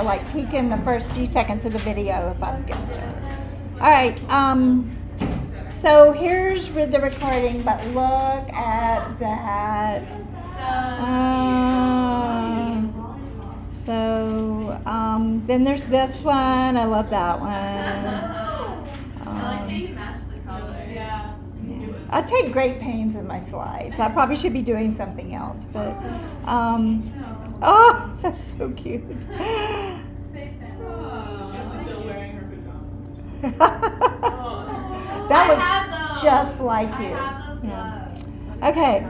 Like peek in the first few seconds of the video if I'm getting started. All right, so here's with the recording, but look at that. Then there's this one. I love that one. I like how you match the color. Yeah. I take great pains in my slides. I probably should be doing something else, but oh, that's so cute. That looks just like you. Yeah. Okay.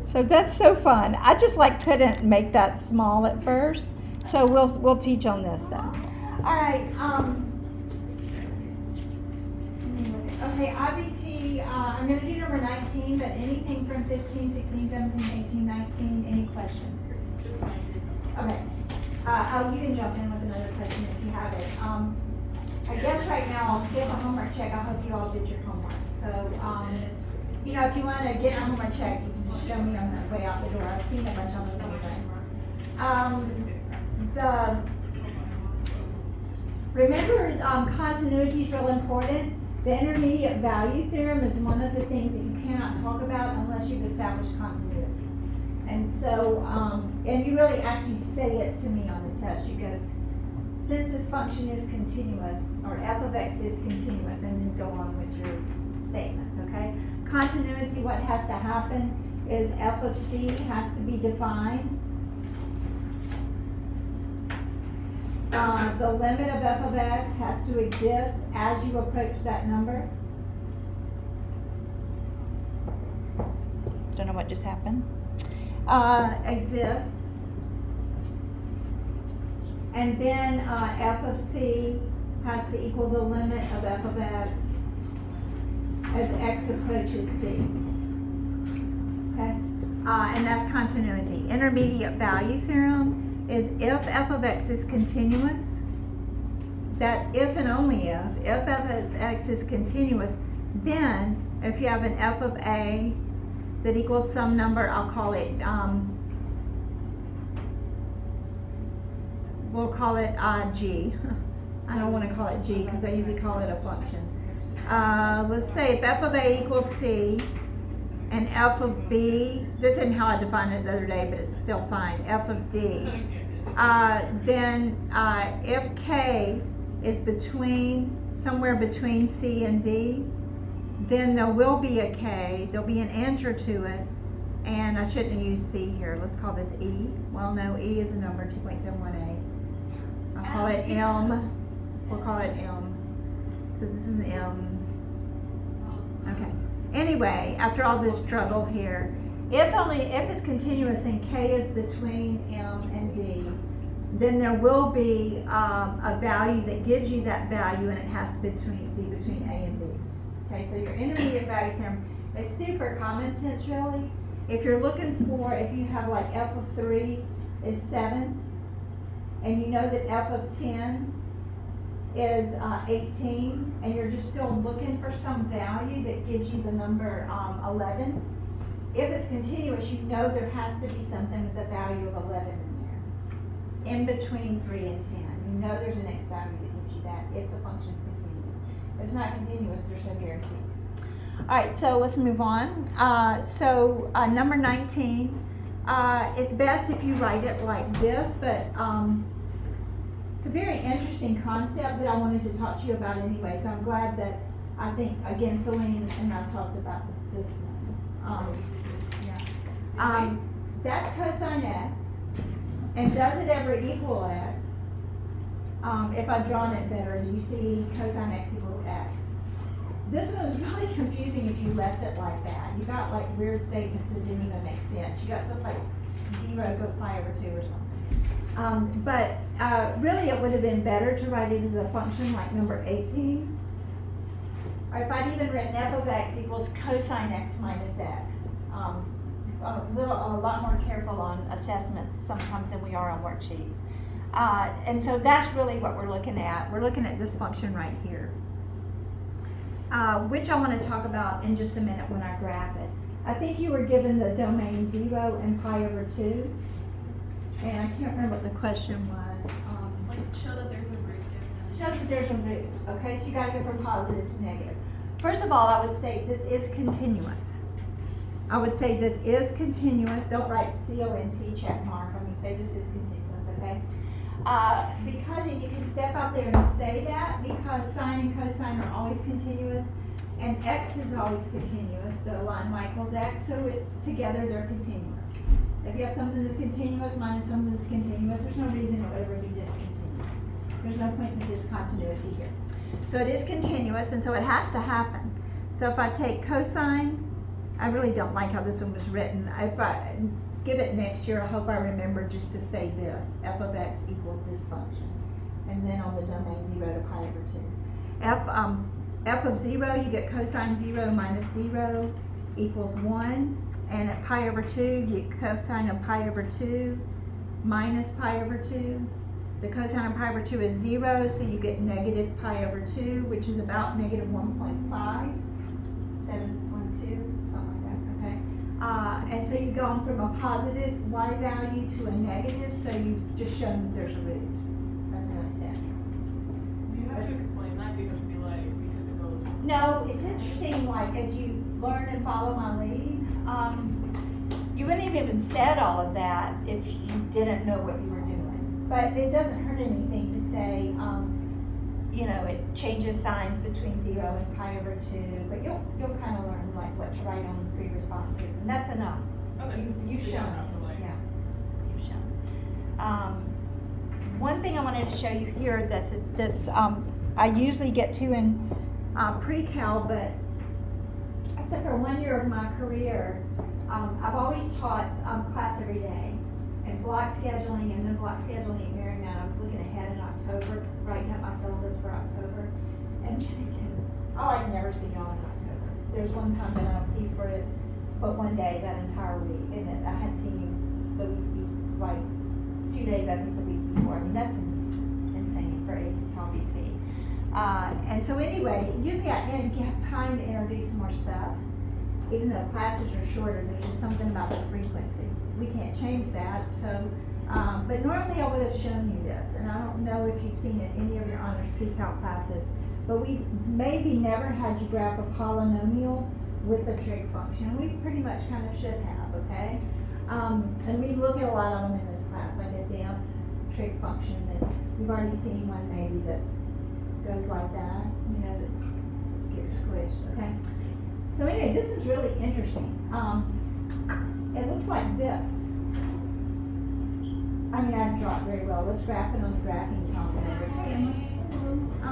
So that's so fun. I just couldn't make that small at first. So we'll teach on this then. All right. Okay, IBT, I'm going to do number 19, but anything from 15, 16, 17, 18, 19, any questions? Just 19. Okay. Oh, you can jump in with another question if you have it. I guess right now I'll skip a homework check. I hope you all did your homework. So, you know, if you want to get a homework check, you can just show me on the way out the door. I've seen a bunch of them anyway. Remember, continuity is real important. The intermediate value theorem is one of the things that you cannot talk about unless you've established continuity. And so, and you really actually say it to me on the test. You go, since this function is continuous, or f of x is continuous, and then go on with your statements, okay? Continuity, what has to happen is f of c has to be defined. The limit of f of x has to exist as you approach that number. Don't know what just happened. Exists. And then f of c has to equal the limit of f of x as x approaches c. Okay? And that's continuity. Intermediate value theorem is if f of x is continuous, that's if and only if f of x is continuous, then if you have an f of a that equals some number, I'll call it, we'll call it g. I don't want to call it g because I usually call it a function. Let's say if f of a equals c, and f of b, this isn't how I defined it the other day, but it's still fine, f of d, then if k is somewhere between c and d, then there will be a k, there'll be an answer to it, and I shouldn't have used c here, let's call this e. Well, no, e is a number, 2.718. I'll call it m, we'll call it m. So this is m. Okay. Anyway, after all this struggle here, if it's continuous and k is between m and d, then there will be a value that gives you that value, and it has to be between a and b. Okay, so your intermediate value theorem is super common sense, really. If you're looking for, if you have like f of 3 is 7, and you know that f of 10 is 18, and you're just still looking for some value that gives you the number 11. If it's continuous, you know there has to be something with the value of 11 in there, in between 3 and 10. You know there's an x value that gives you that if the function's continuous. If it's not continuous, there's no guarantees. All right, so let's move on. Number 19, it's best if you write it like this, but it's a very interesting concept that I wanted to talk to you about anyway, so I'm glad that I think, again, Celine and I talked about this one. That's cosine x, and does it ever equal x? If I've drawn it better, do you see cosine x equals x? This one is really confusing if you left it like that. You got like weird statements that didn't even make sense. You got stuff like 0 equals pi over 2 or something. Really it would have been better to write it as a function like number 18. Or if I'd even written f of x equals cosine x minus x. A lot more careful on assessments sometimes than we are on worksheets. And so that's really what we're looking at. We're looking at this function right here, which I want to talk about in just a minute when I graph it. I think you were given the domain 0 and pi over 2. And can't remember what the question was. Like, show that there's a root given. Show that there's a root, okay? So you gotta go from positive to negative. First of all, I would say this is continuous. I would say this is continuous. Don't write CONT check mark. I mean, say this is continuous, okay? Because you can step out there and say that because sine and cosine are always continuous and x is always continuous. The line y equals x, so together they're continuous. If you have something that's continuous minus something that's continuous, there's no reason it would ever be discontinuous. There's no points of discontinuity here. So it is continuous, and so it has to happen. So if I take cosine, I really don't like how this one was written. If I give it next year, I hope I remember just to say this, f of x equals this function. And then on the domain 0 to pi over 2. F of 0, you get cosine 0 minus 0 equals 1. And at pi over 2, you get cosine of pi over 2 minus pi over 2. The cosine of pi over 2 is 0, so you get negative pi over 2, which is about negative 1.5, 7.2, something like that, okay? And so you've gone from a positive y value to a negative, so you've just shown that there's a root. That's enough said. Do you have to explain that? Do you have to be like, because it goes. No, it's interesting, like, as you learn and follow my lead, you wouldn't have even said all of that if you didn't know what you were doing. But it doesn't hurt anything to say, you know, it changes signs between 0 and pi over 2, but you'll kind of learn, like, what to write on the free responses, and that's enough. Okay. You've So you shown. don't have to, like. Yeah, you've shown. One thing I wanted to show you here, that's I usually get to in pre-cal, but except for 1 year of my career, I've always taught class every day, and block scheduling, and then block scheduling at Marymount. I was looking ahead in October, writing up my syllabus for October, and I'm just thinking, oh, I'd never see y'all in October. There's one time that I don't see you for it, but one day that entire week, and I had seen you the week, like 2 days, I think, the week before. I mean, that's insane for a copy speed. And so anyway, usually I have time to introduce more stuff. Even though classes are shorter, there's just something about the frequency. We can't change that, so, but normally I would have shown you this, and I don't know if you've seen it in any of your honors pre-cal classes, but we maybe never had you graph a polynomial with a trig function. We pretty much kind of should have, okay? And we look at a lot of them in this class, like a damped trig function that we've already seen one maybe that goes like that, you know, that gets squished, okay? So anyway, this is really interesting. It looks like this. I mean, I draw it very well. Let's graph it on the graphing calculator. I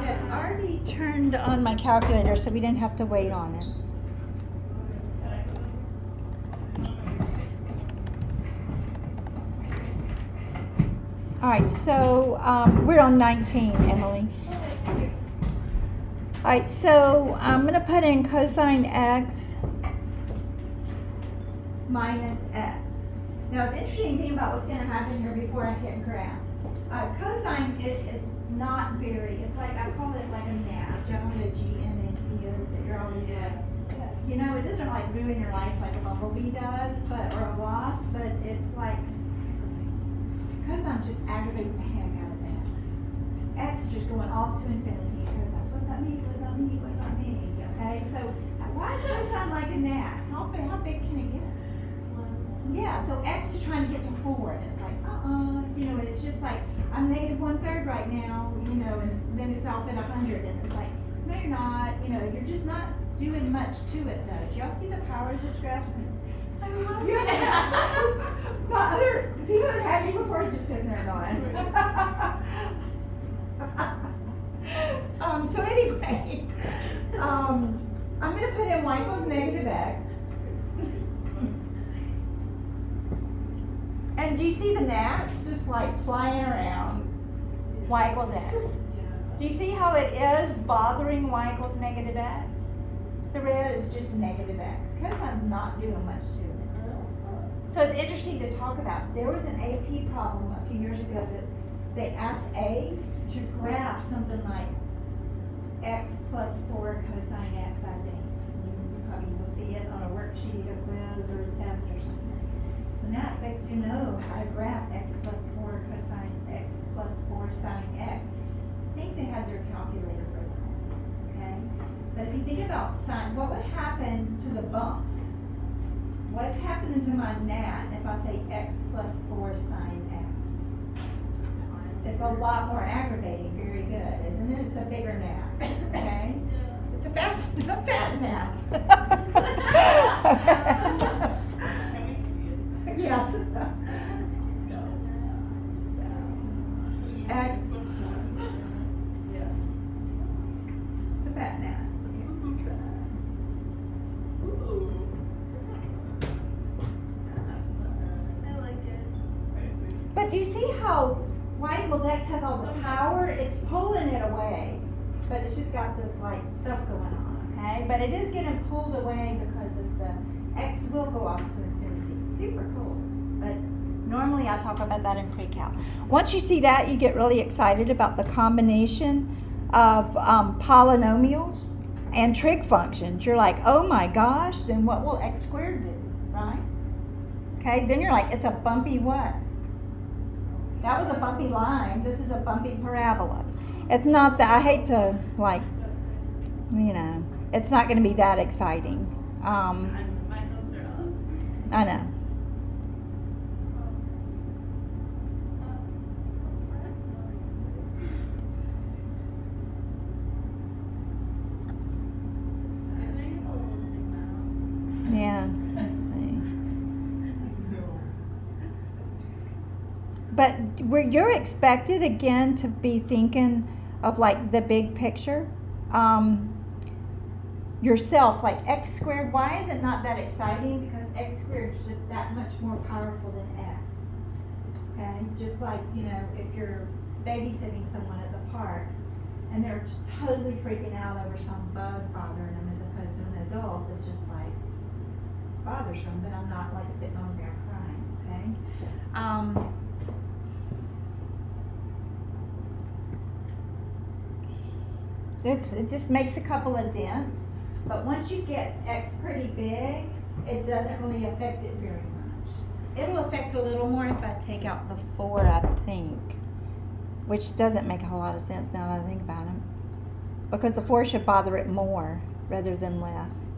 had already turned on my calculator, so we didn't have to wait on it. All right, so we're on 19, Emily. All right, so I'm going to put in cosine x minus x. Now, it's interesting to think about what's going to happen here before I hit graph. Cosine is not very, it's like, I call it like a gnat. Do you know what a GNAT is? That you're always like, you know, it doesn't like ruin your life like a bumblebee does, but, or a wasp, but it's like, cosine's just aggravating the heck out of x. X is just going off to infinity. Cosine's, what about me? What about me? What about me? Okay, so why is cosine like a gnat? How big can it get? Yeah, so x is trying to get to 4, and it's like, you know, and it's just like, I'm negative 1/3 right now, you know, and then it's off at 100, and it's like, no, you're not, you know, you're just not doing much to it, though. Do y'all see the power of this graph? I love it. Other people that have you before are just sitting there going. So anyway, I'm going to put in y equals negative x. And do you see the gnats just like flying around? Y equals x. Do you see how it is bothering y equals negative x? The red is just negative x. Cosine's not doing much to it. So it's interesting to talk about. There was an AP problem a few years ago that they asked A to graph something like x plus 4 cosine x, I think. You probably will see it on a worksheet, a quiz, or a test or something. So now it expects you to know how to graph x you think about sine, what would happen to the bumps? What's happening to my gnat if I say x plus 4 sine x? It's a lot more aggravating. Very good, isn't it? It's a bigger gnat, okay? It's a fat gnat. Can we see it? Yes. X, Yeah. the fat gnat. Ooh. I like it. But do you see how y equals x has all the power? It's pulling it away, but it's just got this like stuff going on, okay? But it is getting pulled away because of the x will go off to infinity. Super cool. But normally I talk about that in pre-cal. Once you see that, you get really excited about the combination of polynomials and trig functions. You're like, oh my gosh, then what will x squared do, right? Okay, then you're like, it's a bumpy what? That was a bumpy line. This is a bumpy parabola. It's not that, I hate to, like, you know, it's not going to be that exciting. My hopes are up. I know. I think it's a little zoomed out. Yeah, let's see. But you're expected again to be thinking of like the big picture. Yourself, like x squared, why is it not that exciting? Because x squared is just that much more powerful than x. Okay, just like, you know, if you're babysitting someone at the park and they're just totally freaking out over some bug bothering them, as opposed to an adult that's just like bothersome, but I'm not like sitting on the ground crying, okay? It just makes a couple of dents, but once you get x pretty big, it doesn't really affect it very much. It'll affect a little more if I take out the 4, I think, which doesn't make a whole lot of sense now that I think about it, because the 4 should bother it more rather than less.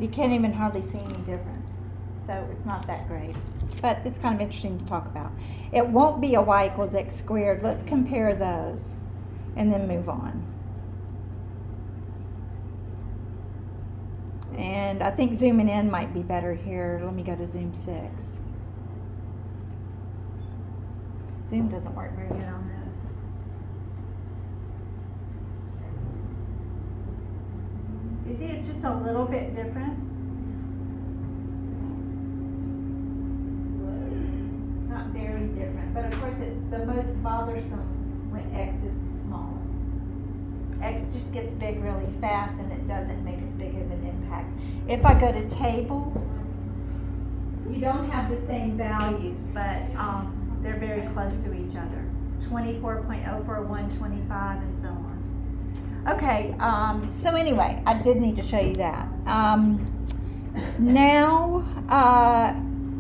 You can't even hardly see any difference, so it's not that great. But it's kind of interesting to talk about. It won't be a y equals x squared. Let's compare those and then move on. And I think zooming in might be better here. Let me go to zoom 6. Zoom doesn't work very good on this. You see, it's just a little bit different. Very different, but of course it's the most bothersome when x is the smallest. X just gets big really fast and it doesn't make as big of an impact. If I go to table, you don't have the same values, but they're very close to each other. 24.041, 25, and so on. Okay, so anyway, I did need to show you that. Now,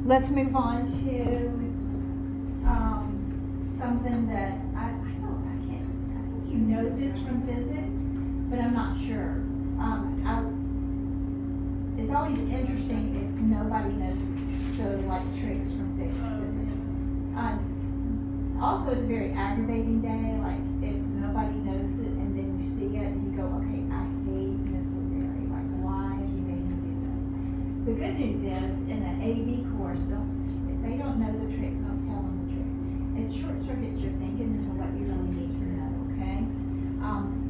let's move on to something that I think you know this from physics, but I'm not sure. It's always interesting if nobody knows the like tricks from physics. Also, it's a very aggravating day. Like if nobody knows it and then you see it, you go, okay, I hate Miss Lazari. Like, why have you made me do this? The good news is, in an AV course, if they don't know the tricks, don't tell them the tricks. It short circuits your thinking into what you really need to know, okay?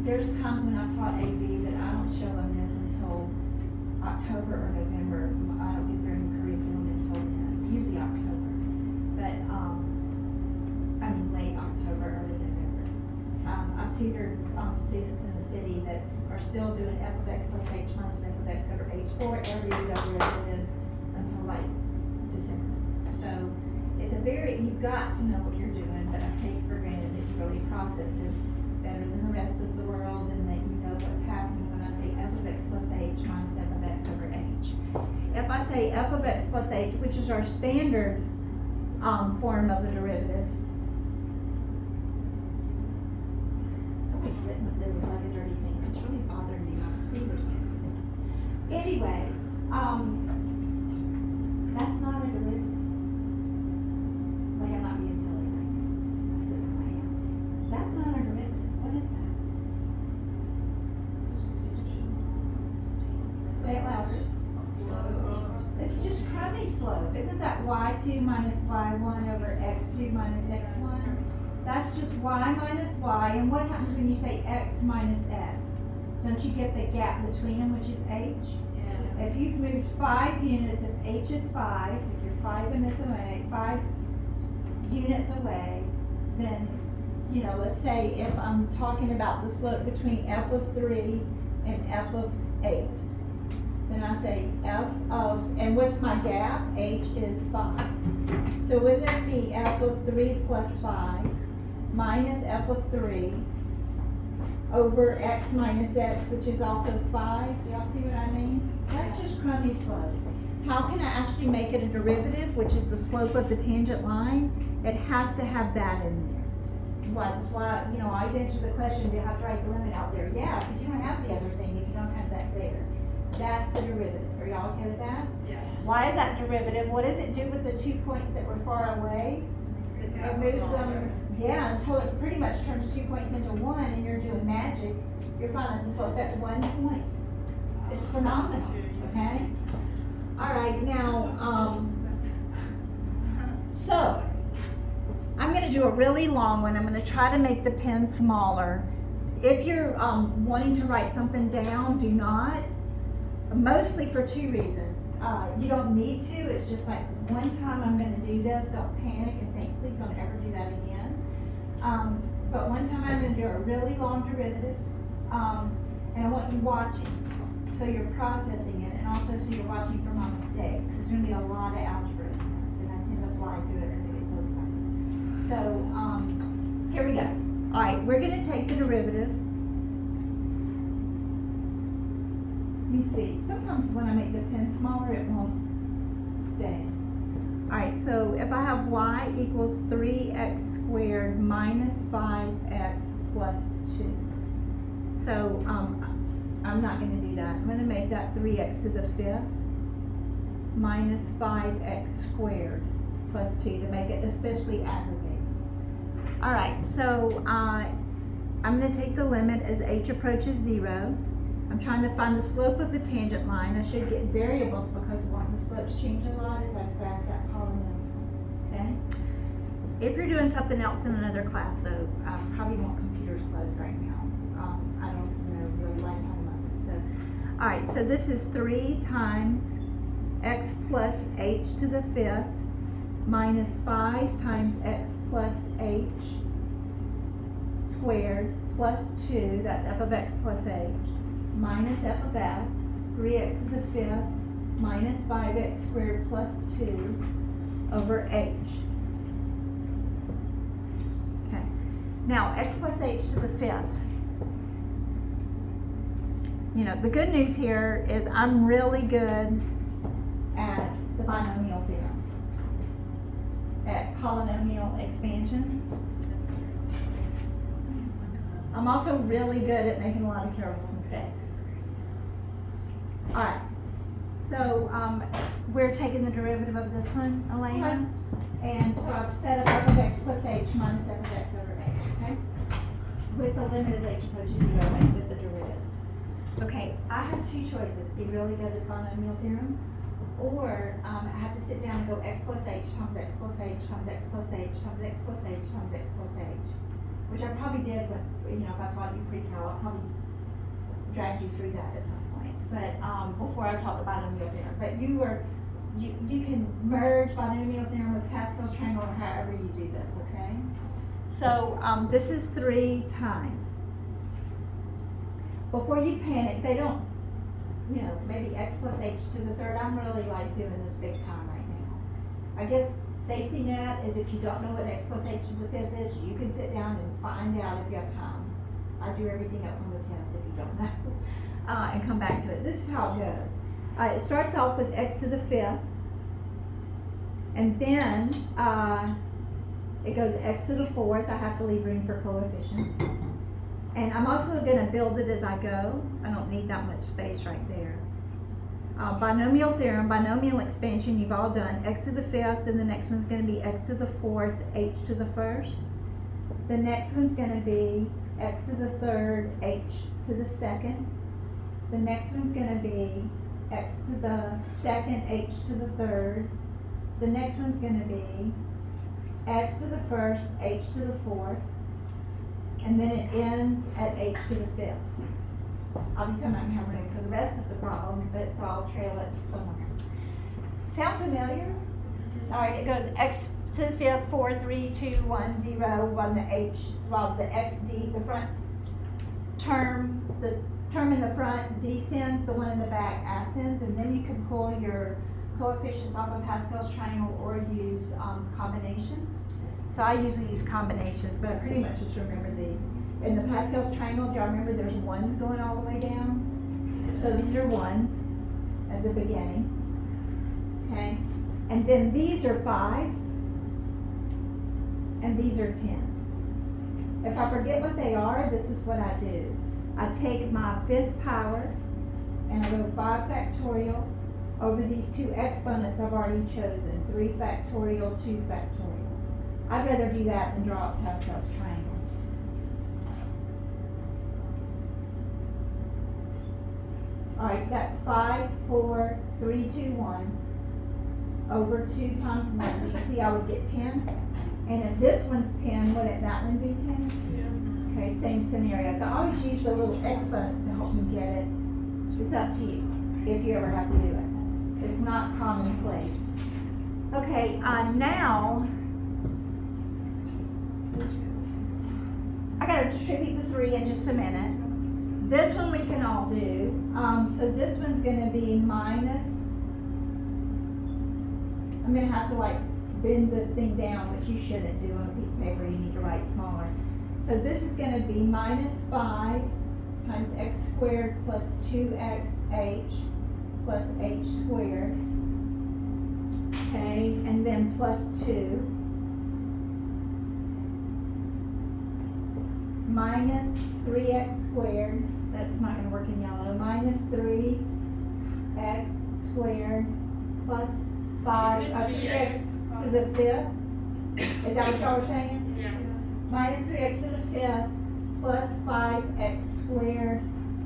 There's times when I've taught AV that I don't show them this until October or November. I don't get their new curriculum until then, usually October. But, I mean late October, early November. I've tutored students in the city that are still doing f of x plus h minus f of x over h for every derivative until like December. So, it's a very, you've got to know what you're doing, but I take for granted that you really processed it better than the rest of the world and that you know what's happening when I say f of x plus h minus f of x over h. If I say f of x plus h, which is our standard form of a derivative, something written that there was like a really bothering me. My fingers get stiff. Anyway, that's not a derivative. Like I'm not being silly right now. Most of the time I am. That's not a derivative. What is that? Say it loud. It's just crummy slope. Isn't that y2 minus y1 over x2 minus x1? That's just y minus y. And what happens when you say x minus x? Don't you get the gap between them, which is h? Yeah. If you've moved 5 units, if h is 5, if you're 5 units away, 5 units away, then, you know, let's say if I'm talking about the slope between f of 3 and f of 8. Then I say f of, and what's my gap? H is 5. So would this be f of 3 plus 5 minus f of 3 over x minus x, which is also 5? Y'all see what I mean? That's just crummy slope. How can I actually make it a derivative, which is the slope of the tangent line? It has to have that in there. Well, that's why, you know, I always answer the question, do you have to write the limit out there? Yeah, because you don't have the other thing if you don't have that there. That's the derivative. Are y'all okay with that? Yeah. Why is that derivative? What does it do with the 2 points that were far away? It moves them, yeah, until it pretty much turns 2 points into 1 and you're doing magic. You're finding the slope at 1 point. It's phenomenal, okay? All right, now, so I'm going to do a really long one. I'm going to try to make the pen smaller. If you're wanting to write something down, do not. Mostly for 2 reasons. You don't need to. It's just like one time I'm going to do this. Don't panic and think, please don't ever do that again. But one time I'm going to do a really long derivative, and I want you watching. So you're processing it, and also so you're watching for my mistakes. There's going to be a lot of algebra in this, and I tend to fly through it because I get so excited. So here we go. All right, we're going to take the derivative. Let me see. Sometimes when I make the pen smaller, it won't stay. All right, so if I have y equals 3x squared minus 5x plus 2. So I'm not going to do that. I'm going to make that 3x to the 5th minus 5x squared plus 2 to make it especially aggravated. All right, so I'm going to take the limit as h approaches 0. I'm trying to find the slope of the tangent line. I should get variables because the slopes change a lot as I graph that polynomial, okay? If you're doing something else in another class though, probably want computers closed right now. I don't know really right now at the moment. So, all right, so this is 3 times x plus h to the 5th minus 5 times x plus h squared plus 2, that's f of x plus h, minus f of x, 3x to the 5th, minus 5x squared plus 2 over h. Okay. Now, x plus h to the 5th. You know, the good news here is I'm really good at the binomial theorem, at polynomial expansion. I'm also really good at making a lot of careless mistakes. All right, so we're taking the derivative of this one, Elena, and so I've set up f of x plus h minus f of x over h, okay? With the limit as h approaches 0, exit the derivative. Okay, I have 2 choices, be really good at binomial theorem, or I have to sit down and go x plus h times x plus h times x plus h times x plus h times x plus h. Which I probably did when, you know, if I taught you pre-cal, I probably dragged you through that at some point. But before I taught the binomial theorem. But you can merge binomial theorem with Pascal's triangle or however you do this, okay? So this is 3 times. Before you panic, they don't, you know, maybe x plus h to the 3rd. I'm really like doing this big time right now. I guess safety net is if you don't know what x plus h to the 5th is, you can sit down and find out if you have time. I do everything else on the test if you don't know, and come back to it. This is how it goes. It starts off with x to the 5th, and then it goes x to the 4th. I have to leave room for coefficients. And I'm also gonna build it as I go. I don't need that much space right there. Binomial theorem, binomial expansion, you've all done. X to the fifth, then the next one's gonna be x to the fourth, h to the first. The next one's gonna be x to the third, h to the second. The next one's gonna be x to the second, h to the third. The next one's gonna be x to the first, h to the fourth. And then it ends at h to the fifth. Obviously, I'm not gonna have room for the rest of the problem, but so I'll trail it somewhere. Sound familiar? All right, it goes x to the fifth, 4, 3, 2, 1, 0, 1, the h, well, the xd, the front term, the term in the front descends, the one in the back ascends, and then you can pull your coefficients off of Pascal's triangle or use combinations. So I usually use combinations, but I pretty much just remember these. In the Pascal's triangle, do y'all remember there's ones going all the way down? So these are ones at the beginning, okay? And then these are fives, and these are tens. If I forget what they are, this is what I do. I take my fifth power, and I go 5 factorial over these two exponents I've already chosen, 3 factorial, 2 factorial. I'd rather do that than draw up Pascal's triangle. Alright, that's 5, 4, 3, 2, 1 over 2 times 1. Do you see I would get 10? And if this one's 10, wouldn't that one be 10? Yeah. Okay, same scenario. So I always use the little exponents to help me get it. It's up to you if you ever have to do it. It's not commonplace. Okay, now I gotta distribute the 3 in just a minute. This one we can all do. So this one's gonna be minus, I'm gonna have to like bend this thing down, which you shouldn't do on a piece of paper, you need to write smaller. So this is gonna be minus 5 times x squared plus 2xh plus h squared. Okay, and then plus 2 minus 3x squared, that's not going to work in yellow, minus 3x squared plus 3x to the fifth. Is that what y'all were saying? Yeah. Minus 3x to the fifth plus 5x squared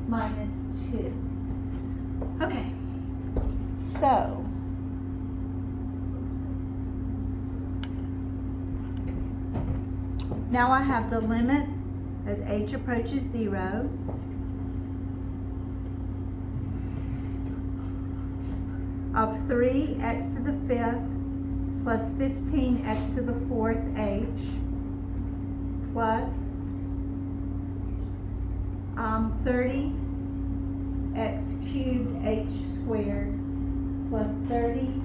minus 2. Okay, so now I have the limit as h approaches 0 of 3x to the fifth plus 15x to the fourth h plus 30x cubed h squared plus 30,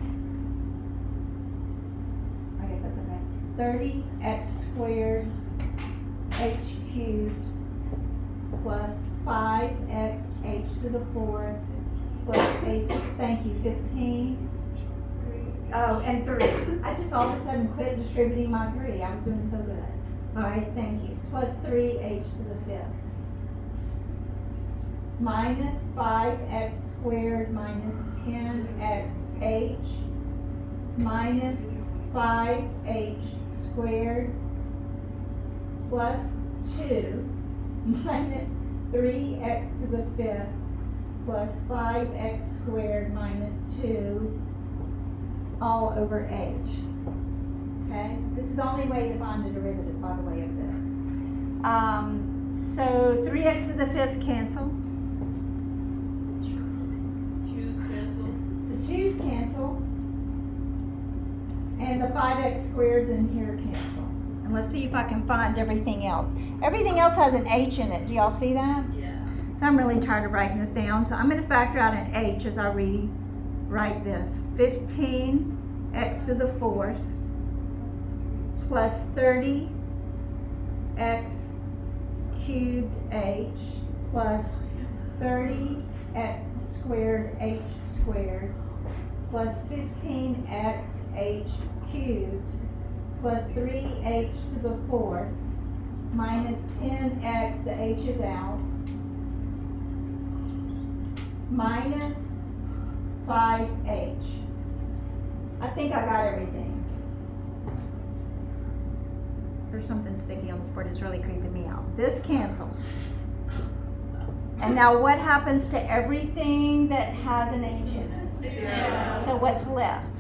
I guess that's okay, 30x squared h cubed plus 5x h to the fourth plus h, thank you, 15. Oh, and 3. I just all of a sudden quit distributing my 3. I was doing so good. Alright, thank you. Plus 3h to the fifth. Minus 5x squared minus 10xh minus 5h squared plus 2 minus 3x to the fifth plus 5x squared minus 2 all over h. Okay? This is the only way to find the derivative, by the way, of this. So 3x to the fifth cancel. The 2's cancel. And the 5x squareds in here cancel. And let's see if I can find everything else. Everything else has an h in it. Do y'all see that? Yeah. So I'm really tired of writing this down. So I'm going to factor out an h as I rewrite this. 15x to the fourth plus 30x cubed h plus 30x squared h squared plus 15x h cubed plus 3h to the fourth minus 10x, the h is out, minus 5h. I think I got everything. There's something sticky on this board, it's really creeping me out. This cancels. And now what happens to everything that has an h in it? Zero. So what's left?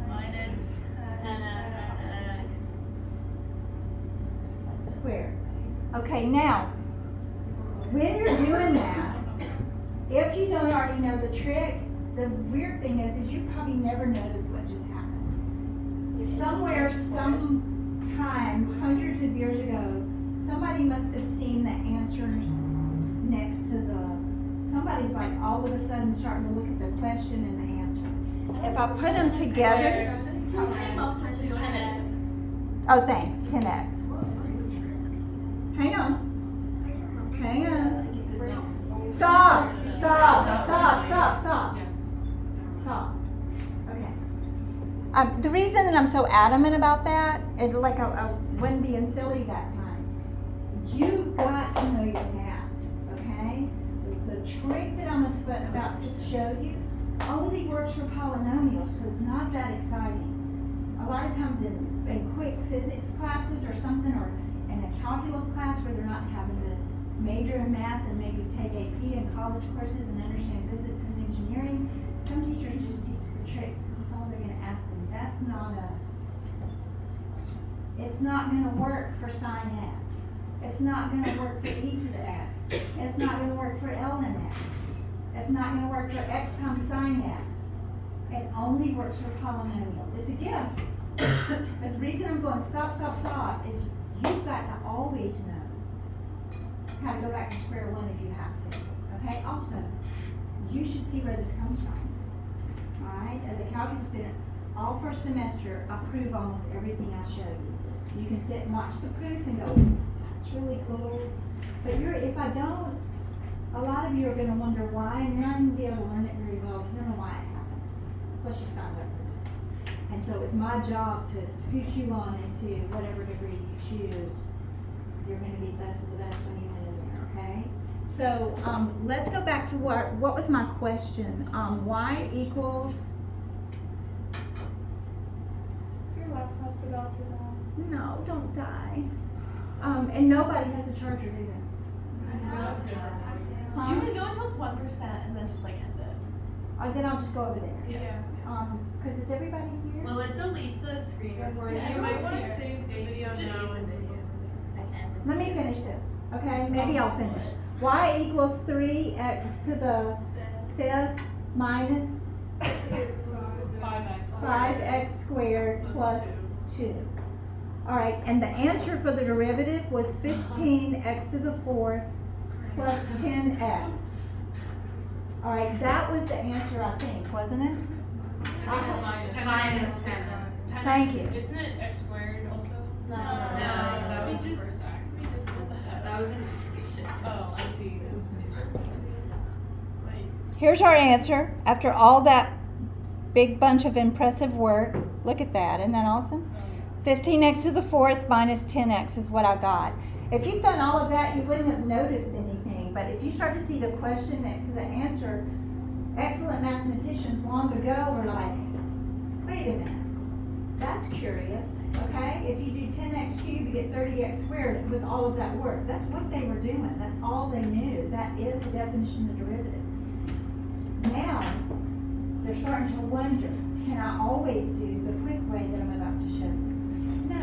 Minus 10x. Squared. Okay, now, when you're doing that, if you don't already know the trick, the weird thing is you probably never noticed what just happened. Somewhere, sometime, hundreds of years ago, somebody must have seen the answers next to somebody's like all of a sudden starting to look at the question and the answer. If I put them together, oh thanks, 10x. Hang on. Stop. Okay. The reason that I'm so adamant about that, it like I wasn't being silly that time. You've got to know your math, okay? The trick that I'm about to show you only works for polynomials, so it's not that exciting. A lot of times in quick physics classes or something, or in a calculus class where they're not having to major in math and maybe take AP and college courses and understand physics and engineering, some teachers just teach the tricks because it's all they're going to ask them. That's not us. It's not going to work for sine x. It's not going to work for e to the x. It's not going to work for ln x. It's not going to work for x times sine x. It only works for polynomials. It's a gift. But the reason I'm going stop is you've got to always know how to go back to square one if you have to. Okay? Also, you should see where this comes from. Alright? As a calculus student, all first semester, I prove almost everything I show you. You can sit and watch the proof and go, that's really cool. But if I don't, a lot of you are going to wonder why, and you're not going to be able to learn it very well. You don't know why it happens. Plus you signed up for this. And so it's my job to scoot you on into whatever degree you choose. You're going to be best of the best when you get in there, okay? So let's go back to what was my question? Y equals? Your laptop's about to die. No, don't die. And nobody has a charger, do they? You can go until 1% and then just like end it. Then I'll just go over there. Yeah. Because is everybody here? Will it delete the screen recording? You might want to save the video now. Let me finish this, okay? Maybe I'll finish. Y equals 3x to the 5th minus 5x squared plus 2. All right, and the answer for the derivative was 15x to the 4th plus 10x. All right, that was the answer, I think, wasn't it? Minus 10. Thank you. Isn't it x squared also? No, that was We the just- first x. We just did that. That was an easy shit. Oh, I see. Here's our answer after all that big bunch of impressive work. Look at that, isn't that awesome? 15x to the 4th minus 10x is what I got. If you've done all of that, you wouldn't have noticed anything. But if you start to see the question next to the answer, excellent mathematicians long ago were like, wait a minute, that's curious, okay? If you do 10x cubed, you get 30x squared with all of that work. That's what they were doing. That's all they knew. That is the definition of derivative. Now, they're starting to wonder, can I always do the quick way that I'm about to show you? No,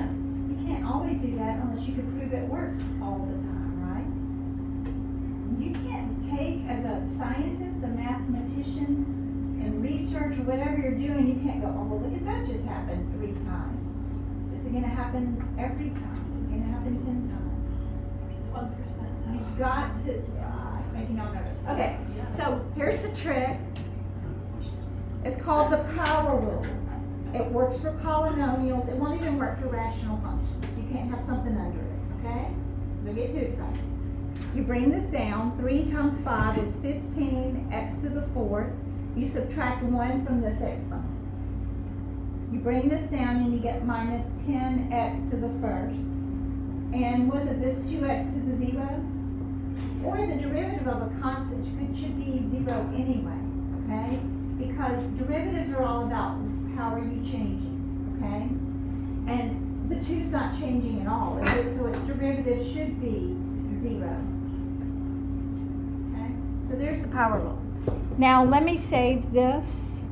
you can't always do that unless you can prove it works all the time, right? You can't take, as a scientist, a mathematician, and research or whatever you're doing, you can't go, oh, well, look at that just happened 3 times. Is it going to happen every time? Is it going to happen 10 times? It's 1%. You've got to, it's making y'all nervous. Okay, so here's the trick. It's called the power rule. It works for polynomials. It won't even work for rational functions. You can't have something under it, okay? Don't get too excited. You bring this down. 3 times 5 is 15x to the 4th. You subtract 1 from this exponent. You bring this down and you get minus 10x to the first. And was it this 2x to the 0? Or the derivative of a constant should be 0 anyway, okay? Because derivatives are all about how are you changing, okay? And the 2's not changing at all, so its derivative should be 0. Okay? So there's the power law. Now let me save this.